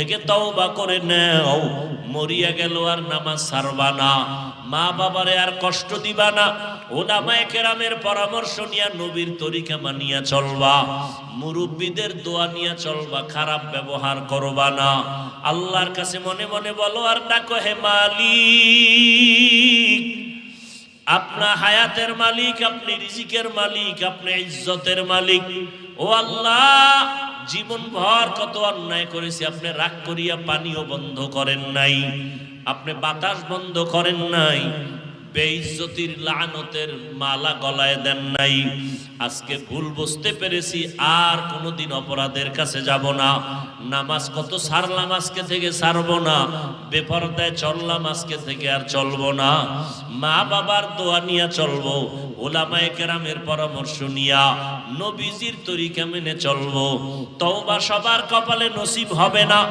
থেকে তওবা করে নাও, মরিয়া গেল আর নামাজ ছাড়বা না, মা বাবারে আর কষ্ট দিবা না, উলামায়ে কেরামের পরামর্শ নিয়া নবীর তরিকা মানিয়া চলবা, মুরব্বিদের দোয়া নিয়া চলবা, খারাপ ব্যবহার করবা না। আল্লাহর কাছে মনে মনে বলো আর ডাকো, হে মালিক, আপনার হায়াতের মালিক, আপনি রিজিকের মালিক, আপনি ইজ্জতের মালিক। ও আল্লাহ, জীবন ভর কত অন্যায় করেছি, আপনি রাগ করিয়া পানিও বন্ধ করেন নাই, আপনি বাতাস বন্ধ করেন নাই, বেইজ্জতির লানতের মালা গলায় দেন নাই। আজকে ভুল বুঝতে পেরেছি, আর কোনোদিন অপরাধের কাছে যাব না। নামাজ কত ছাড়লাম, আজকে থেকে ছাড়বো না। বেপরদায় চললাম, আজকে থেকে আর চলবো না। মা বাবার দোয়া নিয়ে চলবো, উলামায়ে কেরামের পরামর্শ নিয়া নবীজির তরিকা মেনে চলবো। তওবা সবার কপালে নসিব হবে না।